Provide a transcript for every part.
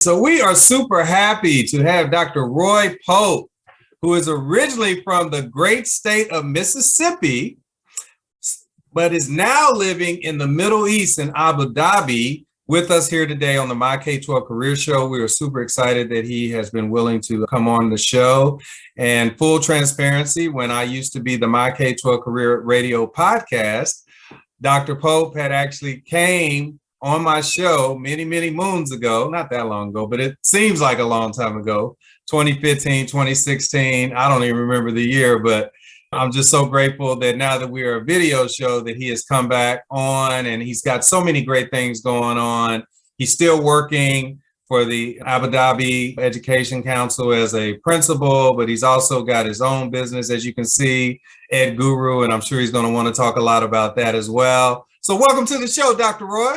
So we are super happy to have Dr. Roy Pope, who is originally from the great state of Mississippi, but is now living in the Middle East in Abu Dhabi, with us here today on the My K12 Career Show. We are super excited that he has been willing to come on the show. And full transparency, when I used to be the My K12 Career Radio podcast, Dr. Pope had actually came on my show many, many moons ago, not that long ago, but it seems like a long time ago, 2015, 2016. I don't even remember the year, but I'm just so grateful that now that we are a video show that he has come back on, and he's got so many great things going on. He's still working for the Abu Dhabi Education Council as a principal, but he's also got his own business, as you can see, EdGuru, and I'm sure he's going to want to talk a lot about that as well. So welcome to the show, Dr. Roy.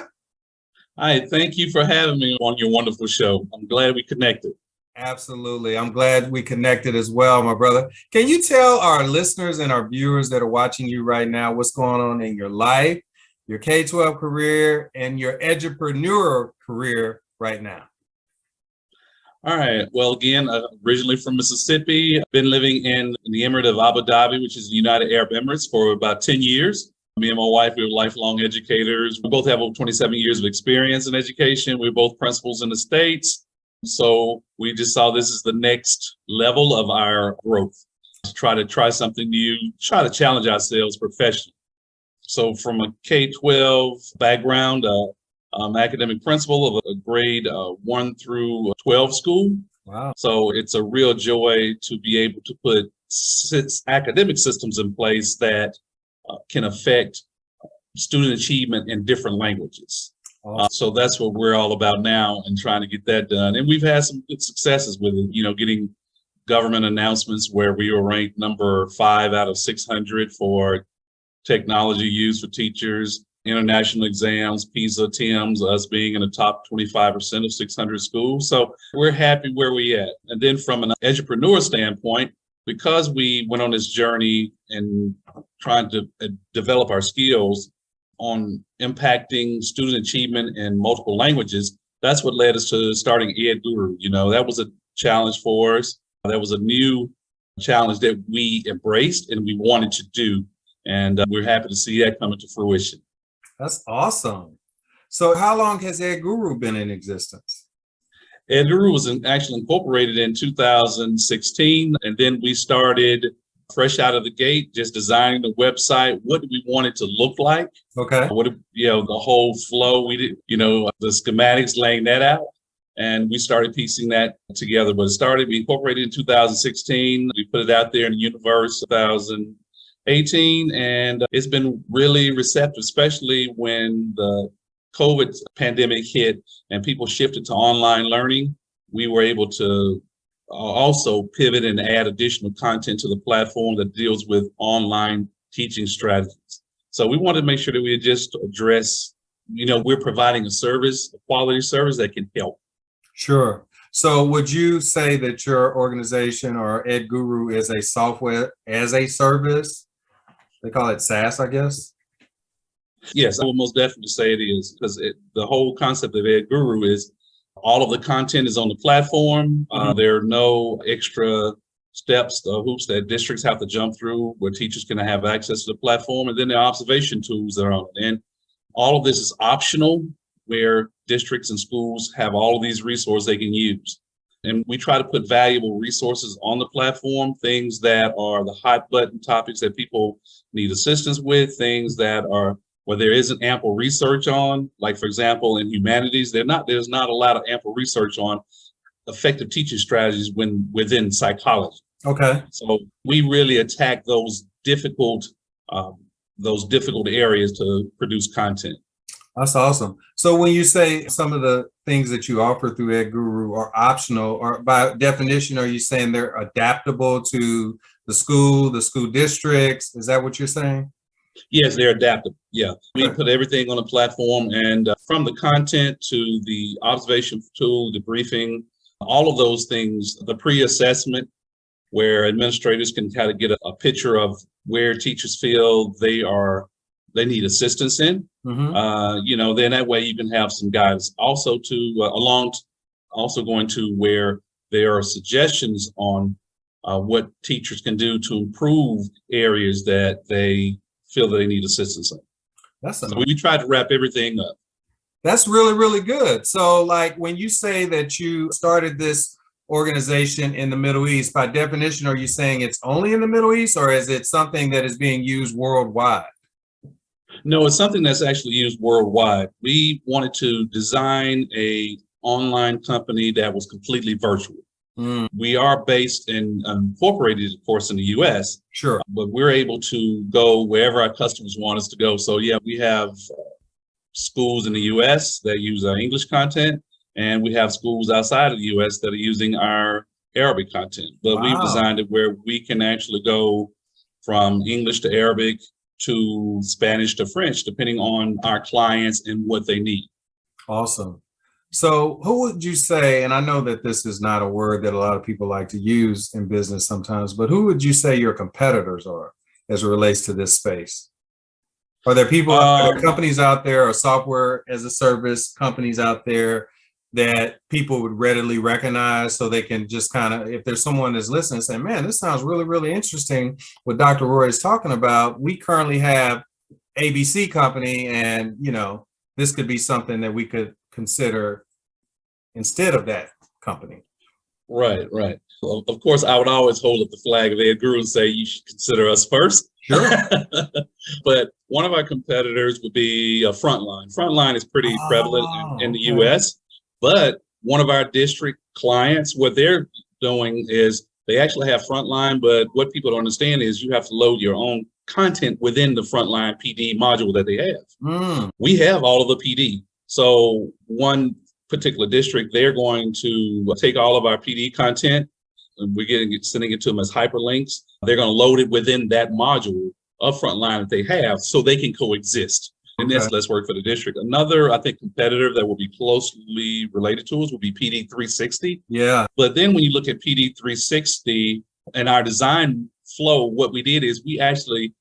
Hi, thank you for having me on your wonderful show. I'm glad we connected. Absolutely. I'm glad we connected as well, my brother. Can you tell our listeners and our viewers that are watching you right now what's going on in your life, your K-12 career, and your edupreneur career right now? All right. Well, again, originally from Mississippi, I've been living in the Emirate of Abu Dhabi, which is the United Arab Emirates, for about 10 years. Me and my wife, we're lifelong educators. We both have over 27 years of experience in education. We're both principals in the States. So we just saw this as the next level of our growth, to try something new, try to challenge ourselves professionally. So from a K-12 background, I'm academic principal of a grade 1 through 12 school. Wow. So it's a real joy to be able to put academic systems in place that can affect student achievement in different languages. Awesome. So that's what we're all about now, and trying to get that done. And we've had some good successes with it, getting government announcements where we were ranked number 5 out of 600 for technology use for teachers, international exams, PISA, TIMS, us being in the top 25% of 600 schools. So we're happy where we at. And then from an edupreneur standpoint, because we went on this journey and trying to develop our skills on impacting student achievement in multiple languages, that's what led us to starting EdGuru. That was a challenge for us. That was a new challenge that we embraced and we wanted to do. And we're happy to see that coming to fruition. That's awesome. So how long has EdGuru been in existence? EdGuru was actually incorporated in 2016, and then we started fresh out of the gate, just designing the website. What do we want it to look like? Okay. The whole flow, we did, the schematics, laying that out, and we started piecing that together. But we incorporated in 2016. We put it out there in the universe 2018, and it's been really receptive, especially when the COVID pandemic hit and people shifted to online learning. We were able to also pivot and add additional content to the platform that deals with online teaching strategies. So we wanted to make sure that we just address, we're providing a service, a quality service that can help. Sure. So would you say that your organization or EdGuru is a software as a service? They call it SaaS, I guess? Yes, I would most definitely say it is, because the whole concept of EdGuru is all of the content is on the platform. There are no extra steps, hoops that districts have to jump through where teachers can have access to the platform. And then the observation tools that are on it. And all of this is optional, where districts and schools have all of these resources they can use. And we try to put valuable resources on the platform, things that are the hot button topics that people need assistance with, things that are where there isn't ample research on, like, for example, in humanities, there's not a lot of ample research on effective teaching strategies within psychology. Okay. So we really attack those difficult areas to produce content. That's awesome. So when you say some of the things that you offer through EdGuru are optional, or by definition, are you saying they're adaptable to the school districts? Is that what you're saying? Yes, they're adaptable. Yeah, we put everything on the platform, and from the content to the observation tool, the briefing, all of those things, the pre-assessment, where administrators can kind of get a picture of where teachers feel they need assistance in. Then that way you can have some guidance. Also, along also going to where there are suggestions on what teachers can do to improve areas that they feel that they need assistance in. So we try to wrap everything up. That's really, really good. So like when you say that you started this organization in the Middle East, by definition, are you saying it's only in the Middle East, or is it something that is being used worldwide? No, it's something that's actually used worldwide. We wanted to design a online company that was completely virtual. We are based and incorporated, of course, in the US. Sure. But we're able to go wherever our customers want us to go. So yeah, we have schools in the US that use our English content, and we have schools outside of the US that are using our Arabic content. But we've designed it where we can actually go from English to Arabic to Spanish to French, depending on our clients and what they need. Awesome. So who would you say, and I know that this is not a word that a lot of people like to use in business sometimes, but who would you say your competitors are as it relates to this space? Are there people, are there companies out there, or software as a service companies out there that people would readily recognize, so they can just kind of, if there's someone that's listening saying, man, this sounds really, really interesting what Dr. Roy is talking about. We currently have ABC company, and this could be something that we could consider instead of that company. Right. Well, of course, I would always hold up the flag of EdGuru and say you should consider us first. Sure. But one of our competitors would be Frontline. Frontline is pretty prevalent in the US, but one of our district clients, what they're doing is they actually have Frontline, but what people don't understand is you have to load your own content within the Frontline PD module that they have. We have all of the PD. So one particular district, they're going to take all of our PD content, and we're sending it to them as hyperlinks. They're going to load it within that module of Frontline that they have, so they can coexist. And that's less work for the district. Another, I think, competitor that will be closely related to us will be PD 360. Yeah. But then when you look at PD 360 and our design flow, what we did is we actually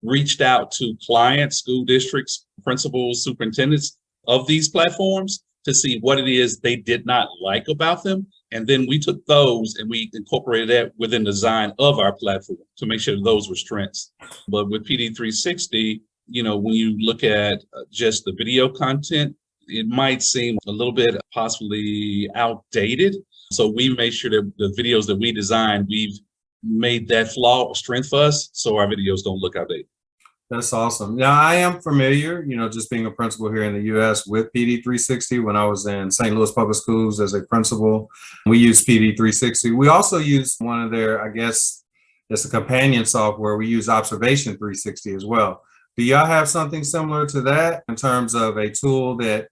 reached out to clients, school districts, principals, superintendents of these platforms to see what it is they did not like about them. And then we took those and we incorporated that within the design of our platform to make sure those were strengths. But with PD 360, when you look at just the video content, it might seem a little bit possibly outdated. So we made sure that the videos that we designed, we've made that flaw a strength for us, so our videos don't look outdated. That's awesome. Now, I am familiar, just being a principal here in the U.S. with PD 360. When I was in St. Louis Public Schools as a principal, we used PD 360. We also use one of their, I guess, it's a companion software. We use Observation 360 as well. Do y'all have something similar to that in terms of a tool that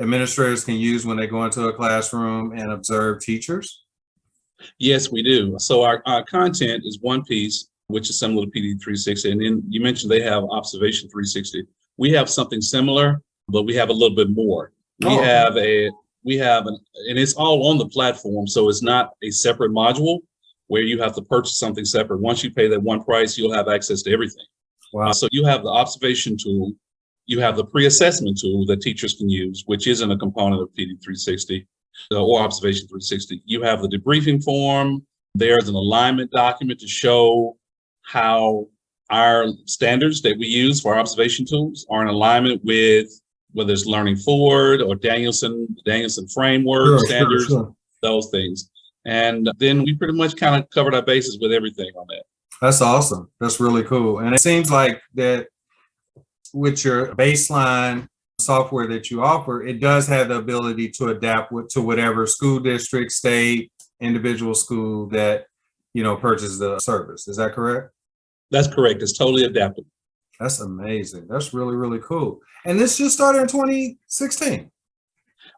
administrators can use when they go into a classroom and observe teachers? Yes, we do. So our content is one piece, which is similar to PD 360. And then you mentioned they have Observation 360. We have something similar, but we have a little bit more. We have and it's all on the platform. So it's not a separate module where you have to purchase something separate. Once you pay that one price, you'll have access to everything. Wow. So you have the observation tool, you have the pre-assessment tool that teachers can use, which isn't a component of PD 360 or Observation 360. You have the debriefing form. There's an alignment document to show how our standards that we use for our observation tools are in alignment with whether it's Learning Forward or Danielson framework standards, those things. And then we pretty much kind of covered our bases with everything on that. That's awesome. That's really cool. And it seems like that with your baseline software that you offer, it does have the ability to adapt to whatever school district, state, individual school that, purchases the service. Is that correct? That's correct. It's totally adaptable. That's amazing. That's really, really cool. And this just started in 2016.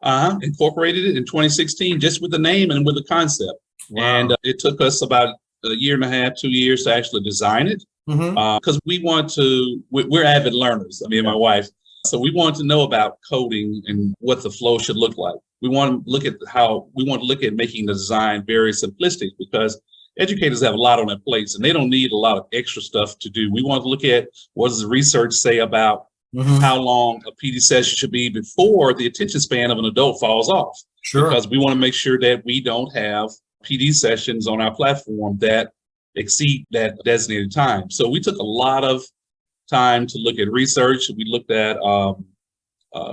Incorporated it in 2016, just with the name and with the concept. Wow. And it took us about a year and a half, 2 years to actually design it. Because we're avid learners, me and my wife. So we want to know about coding and what the flow should look like. We want to look at making the design very simplistic, because educators have a lot on their plates and they don't need a lot of extra stuff to do. We want to look at what does the research say about how long a PD session should be before the attention span of an adult falls off. Sure. Because we want to make sure that we don't have PD sessions on our platform that exceed that designated time. So we took a lot of time to look at research. We looked at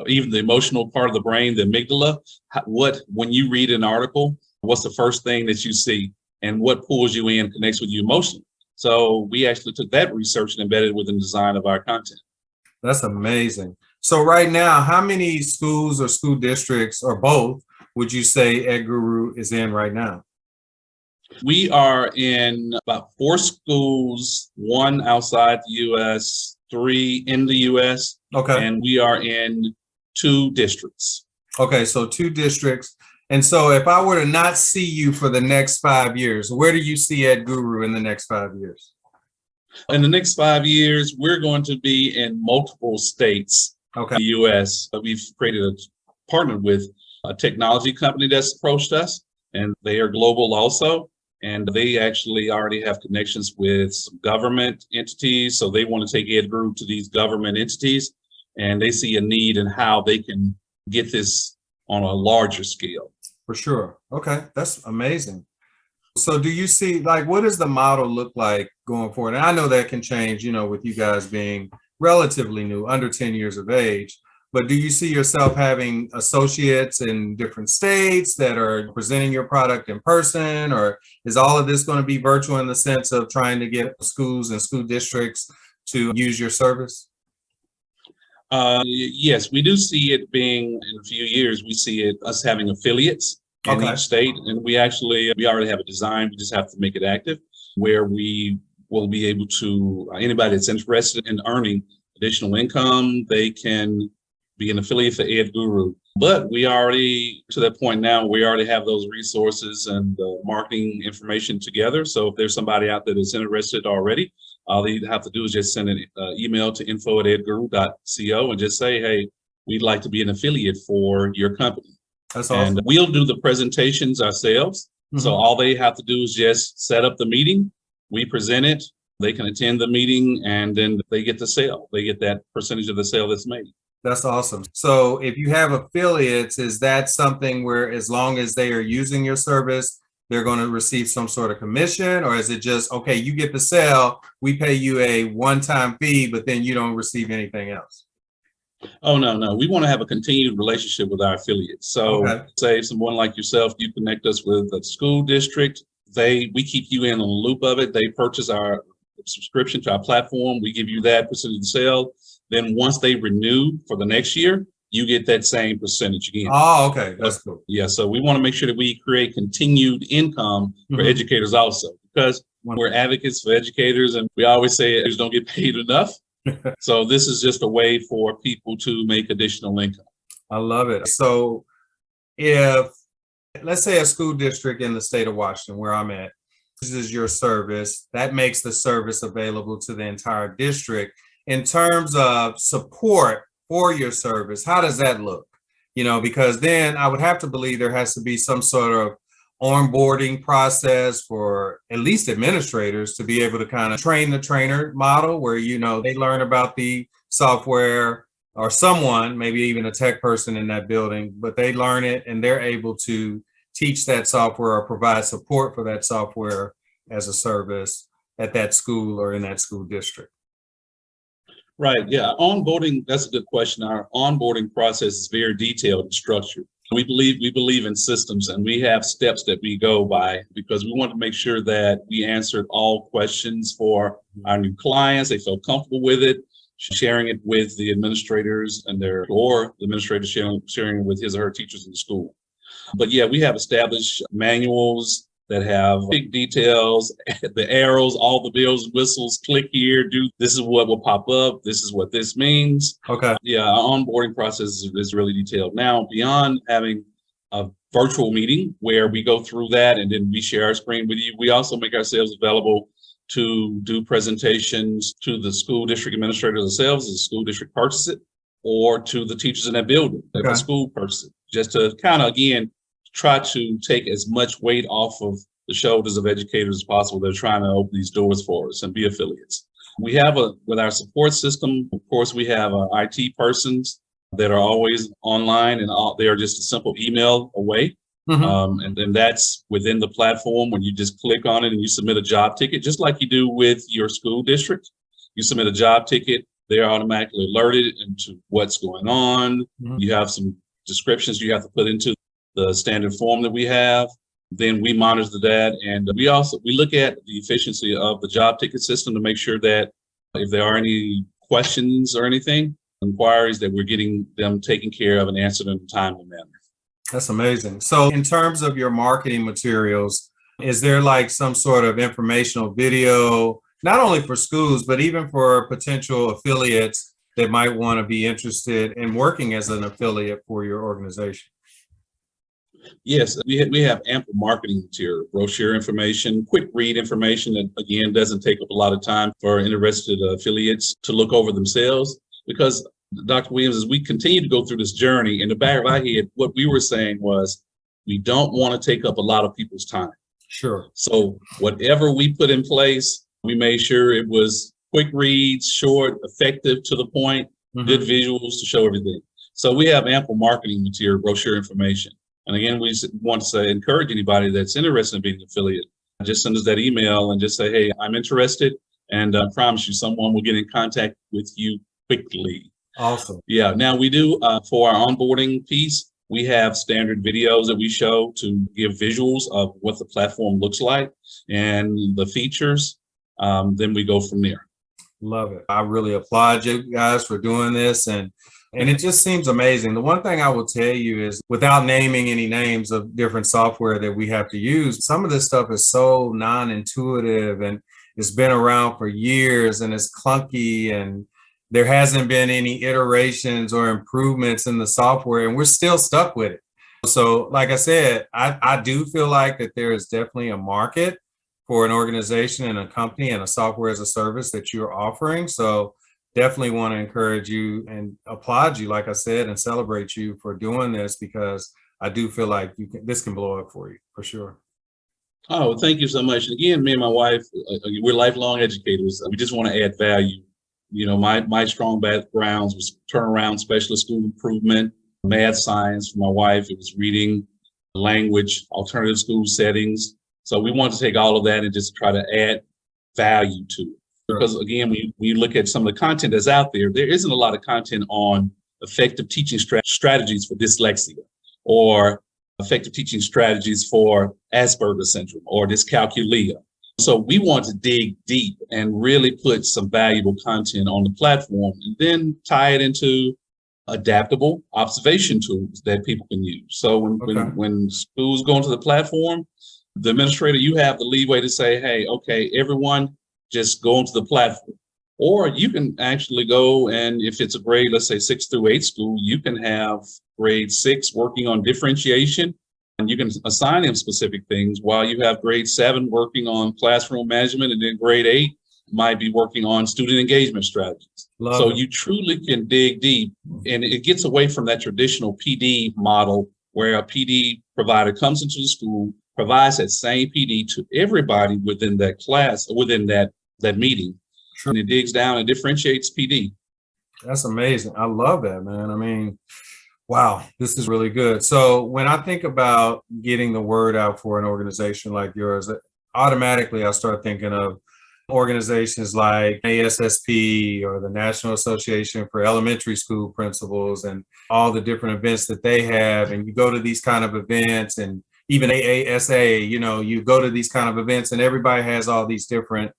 even the emotional part of the brain, the amygdala. When you read an article, what's the first thing that you see and what pulls you in, connects with you emotionally? So we actually took that research and embedded it within the design of our content. That's amazing. So right now, how many schools or school districts or both would you say EdGuru is in right now? We are in about 4 schools, 1 outside the U.S., 3 in the U.S., Okay. and we are in 2 districts. Okay, so 2 districts. And so if I were to not see you for the next 5 years, where do you see EdGuru in the next 5 years? In the next 5 years, we're going to be in multiple states, Okay. in the U.S. We've partnered with a technology company that's approached us, and they are global also. And they actually already have connections with some government entities. So they want to take EdGuru to these government entities, and they see a need in how they can get this on a larger scale. For sure. Okay, that's amazing. So do you see, like, what does the model look like going forward? And I know that can change, with you guys being relatively new, under 10 years of age. But do you see yourself having associates in different states that are presenting your product in person, or is all of this going to be virtual in the sense of trying to get schools and school districts to use your service? Yes, we do see it being in a few years. We see us having affiliates in each state, and we already have a design. We just have to make it active, where we will be able to anybody that's interested in earning additional income, they can be an affiliate for EdGuru. But we already, to that point now, we already have those resources and marketing information together. So if there's somebody out there that's interested already, all they have to do is just send an email to info@edguru.co and just say, hey, we'd like to be an affiliate for your company. That's awesome. And we'll do the presentations ourselves. Mm-hmm. So all they have to do is just set up the meeting. We present it. They can attend the meeting, and then they get the sale. They get that percentage of the sale that's made. That's awesome. So if you have affiliates, is that something where as long as they are using your service, they're going to receive some sort of commission? Or is it just, okay, you get the sale, we pay you a one-time fee, but then you don't receive anything else? Oh, no. We want to have a continued relationship with our affiliates. So say someone like yourself, you connect us with a school district, we keep you in on the loop of it. They purchase our subscription to our platform. We give you that percentage of the sale. Then once they renew for the next year, you get that same percentage again. Oh, okay. That's cool. Yeah. So we want to make sure that we create continued income for educators also, because we're advocates for educators, and we always say educators don't get paid enough. So this is just a way for people to make additional income. I love it. So if, let's say, a school district in the state of Washington, where I'm at, uses your service, that makes the service available to the entire district. In terms of support for your service, how does that look? Because then I would have to believe there has to be some sort of onboarding process for at least administrators to be able to kind of train the trainer model where, they learn about the software, or someone, maybe even a tech person in that building, but they learn it and they're able to teach that software or provide support for that software as a service at that school or in that school district. Right. Yeah. Onboarding, that's a good question. Our onboarding process is very detailed and structured. We believe in systems, and we have steps that we go by because we want to make sure that we answered all questions for our new clients. They feel comfortable with it, sharing it with the administrators or the administrators sharing it with his or her teachers in the school. But yeah, we have established manuals that have big details, the arrows, all the bells and whistles, click here, this is what will pop up, this is what this means. Okay. Yeah, our onboarding process is really detailed. Now, beyond having a virtual meeting where we go through that and then we share our screen with you, we also make ourselves available to do presentations to the school district administrators themselves as the school district purchases it, or to the teachers in that building if the school purchases it, just to kind of, again, try to take as much weight off of the shoulders of educators as possible. They're trying to open these doors for us and be affiliates. We have with our support system, of course, we have IT persons that are always online, and they are just a simple email away. And then that's within the platform when you just click on it and you submit a job ticket, just like you do with your school district. You submit a job ticket, they're automatically alerted into what's going on. You have some descriptions you have to put into the standard form that we have. Then we monitor that, and we look at the efficiency of the job ticket system to make sure that if there are any questions or anything, inquiries, that we're getting them taken care of and answered in a timely manner. That's amazing. So in terms of your marketing materials, is there like some sort of informational video, not only for schools, but even for potential affiliates that might want to be interested in working as an affiliate for your organization? Yes, we have ample marketing material, brochure information, quick read information that, again, doesn't take up a lot of time for interested affiliates to look over themselves. Because, Dr. Williams, as we continue to go through this journey, in the back of our head, what we were saying was we don't want to take up a lot of people's time. Sure. So whatever we put in place, we made sure it was quick reads, short, effective, to the point, good visuals to show everything. So we have ample marketing material, brochure information. And again, we want to encourage anybody that's interested in being an affiliate, just send us that email and just say, hey, I'm interested. And I promise you, someone will get in contact with you quickly. Awesome. Yeah. Now we do, for our onboarding piece, we have standard videos that we show to give visuals of what the platform looks like and the features. Then we go from there. Love it. I really applaud you guys for doing this. And it just seems amazing. The one thing I will tell you is, without naming any names of different software that we have to use, some of this stuff is so non-intuitive and it's been around for years and it's clunky and there hasn't been any iterations or improvements in the software and we're still stuck with it. So like I said, I do feel like that there is definitely a market for an organization and a company and a software as a service that you're offering. So definitely want to encourage you and applaud you, like I said, and celebrate you for doing this, because I do feel like this can blow up for you, for sure. Oh, thank you so much. Again, me and my wife, we're lifelong educators. We just want to add value. You know, my strong backgrounds was turnaround specialist, school improvement, math, science. For my wife, it was reading, language, alternative school settings. So we want to take all of that and just try to add value to it. Because again, when you look at some of the content that's out there, there isn't a lot of content on effective teaching strategies for dyslexia, or effective teaching strategies for Asperger's syndrome or dyscalculia. So we want to dig deep and really put some valuable content on the platform and then tie it into adaptable observation tools that people can use. So when schools go into the platform, the administrator, you have the leeway to say, hey, okay, everyone, just go into the platform. Or you can actually go, and if it's a grade, let's say 6 through 8 school, you can have grade 6 working on differentiation, and you can assign them specific things, while you have grade 7 working on classroom management, and then grade 8 might be working on student engagement strategies. So you truly can dig deep, and it gets away from that traditional PD model where a PD provider comes into the school, provides that same PD to everybody within that class, or within that meeting. Sure. And it digs down and differentiates PD. That's amazing. I love that, man. I mean, wow, this is really good. So when I think about getting the word out for an organization like yours, automatically I start thinking of organizations like ASSP or the National Association for Elementary School Principals and all the different events that they have. And you go to these kind of events, and even AASA, you know, you go to these kind of events and everybody has all these different,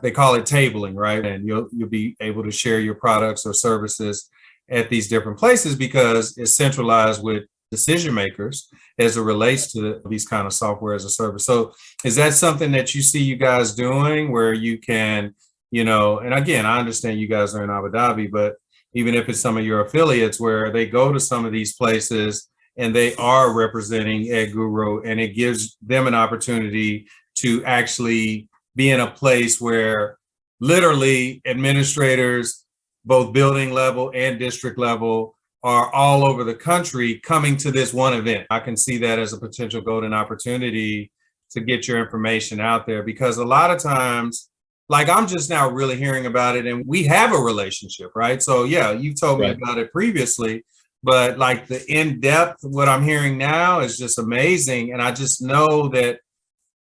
they call it tabling, right? And you'll be able to share your products or services at these different places because it's centralized with decision makers as it relates to these kind of software as a service. So is that something that you see you guys doing, where you can, you know, and again, I understand you guys are in Abu Dhabi, but even if it's some of your affiliates where they go to some of these places and they are representing EdGuru, and it gives them an opportunity to actually be in a place where literally administrators, both building level and district level, are all over the country coming to this one event. I can see that as a potential golden opportunity to get your information out there, because a lot of times like I'm just now really hearing about it, and we have a relationship, right? So yeah, you told me Right. about it previously, but like the in-depth, what I'm hearing now is just amazing. And I just know that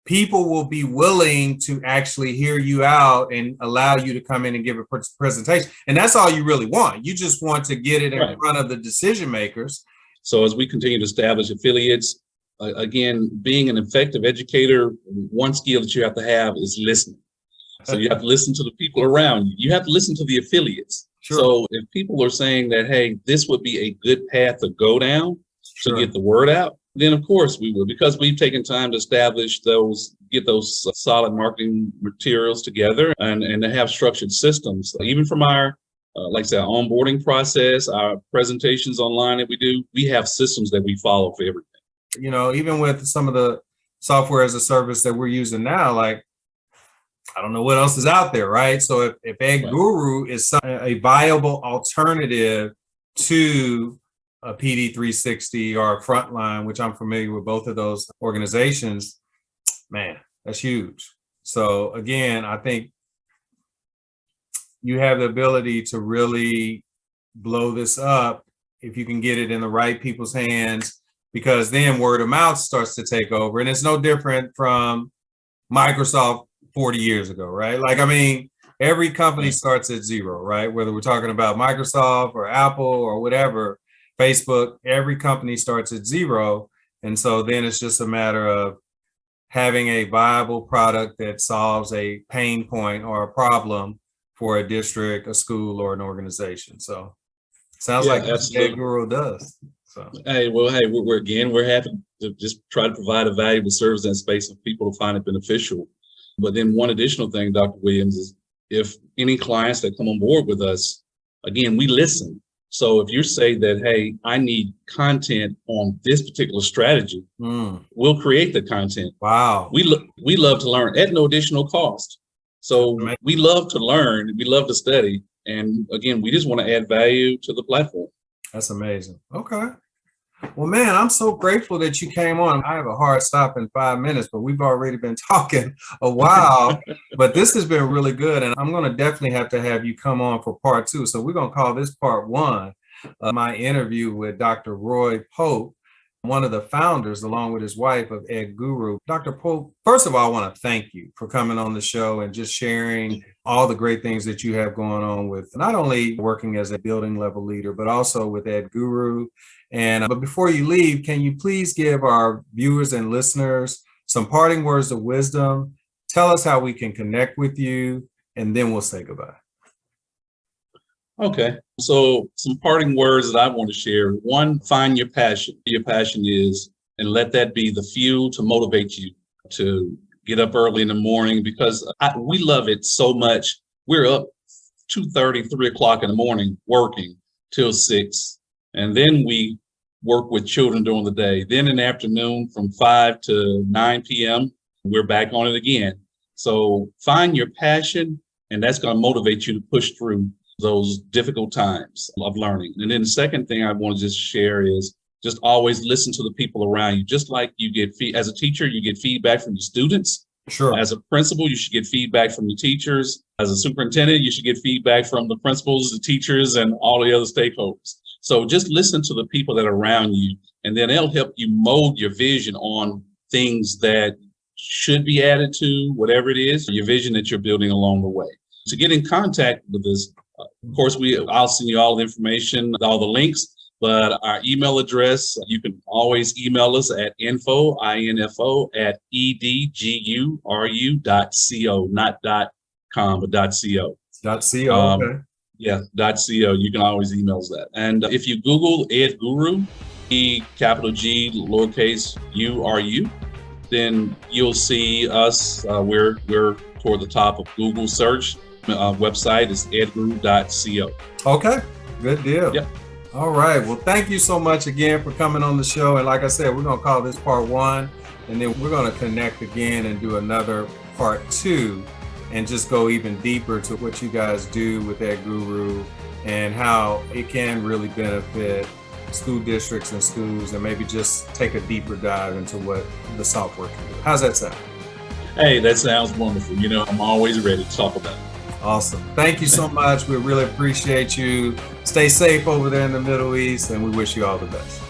people will be willing to actually hear you out and allow you to come in and give a presentation. And that's all you really want. You just want to get it in Right. front of the decision makers. So as we continue to establish affiliates, again, being an effective educator, one skill that you have to have is listening. So you have to listen to the people around you. You have to listen to the affiliates. Sure. So if people are saying that, hey, this would be a good path to go down to get the word out, then of course we will, because we've taken time to establish those, get those solid marketing materials together and to have structured systems. Even from our, like I said, our onboarding process, our presentations online that we do, we have systems that we follow for everything. You know, even with some of the software as a service that we're using now, like, I don't know what else is out there, right? So if EdGuru is a viable alternative to a PD360 or a Frontline, which I'm familiar with both of those organizations, man, that's huge. So again, I think you have the ability to really blow this up if you can get it in the right people's hands, because then word of mouth starts to take over. And it's no different from Microsoft 40 years ago, right? Like, I mean, every company starts at zero, right? Whether we're talking about Microsoft or Apple or whatever, Facebook, every company starts at zero. And so then it's just a matter of having a viable product that solves a pain point or a problem for a district, a school, or an organization. So sounds like that's what EdGuru does. So hey, we're happy to just try to provide a valuable service in that space for people to find it beneficial. But then one additional thing, Dr. Williams, is if any clients that come on board with us, again, we listen. So if you say that, hey, I need content on this particular strategy, we'll create the content. Wow. We love to learn at no additional cost. So we love to learn, we love to study. And again, we just want to add value to the platform. That's amazing. Okay. Well, man, I'm so grateful that you came on. I have a hard stop in 5 minutes, but we've already been talking a while. But this has been really good. And I'm going to definitely have to have you come on for part 2. So we're going to call this part 1 of my interview with Dr. Roy Pope, one of the founders, along with his wife, of EdGuru. Dr. Pope, first of all, I want to thank you for coming on the show and just sharing all the great things that you have going on with not only working as a building level leader, but also with EdGuru. And but before you leave, can you please give our viewers and listeners some parting words of wisdom? Tell us how we can connect with you, and then we'll say goodbye. Okay, so some parting words that I want to share. One, find your passion. Your passion is, and let that be the fuel to motivate you to get up early in the morning, because we love it so much. We're up 2:30, 3 o'clock in the morning working till 6. And then we work with children during the day. Then in the afternoon from 5 to 9 p.m., we're back on it again. So find your passion, and that's going to motivate you to push through those difficult times of learning. And then the second thing I want to just share is just always listen to the people around you. Just like you get as a teacher, you get feedback from your students. Sure. As a principal, you should get feedback from the teachers. As a superintendent, you should get feedback from the principals, the teachers, and all the other stakeholders. So just listen to the people that are around you, and then they'll help you mold your vision on things that should be added to whatever it is, your vision that you're building along the way. To get in contact with us, of course, I'll send you all the information, all the links, but our email address, you can always email us at info at edguru.co, not .com, but .co. .co, okay. Yeah, .co. You can always email us that. And if you Google EdGuru, E capital G, lowercase U, then you'll see us. We're toward the top of Google search. Website is edguru.co. Okay, good deal. Yep. All right. Well, thank you so much again for coming on the show. And like I said, we're going to call this part 1, and then we're going to connect again and do another part 2 and just go even deeper to what you guys do with EdGuru and how it can really benefit school districts and schools, and maybe just take a deeper dive into what the software can do. How's that sound? Hey, that sounds wonderful. You know, I'm always ready to talk about it. Awesome. Thank you so much. We really appreciate you. Stay safe over there in the Middle East, and we wish you all the best.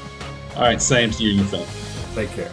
All right, same to you and your family. Take care.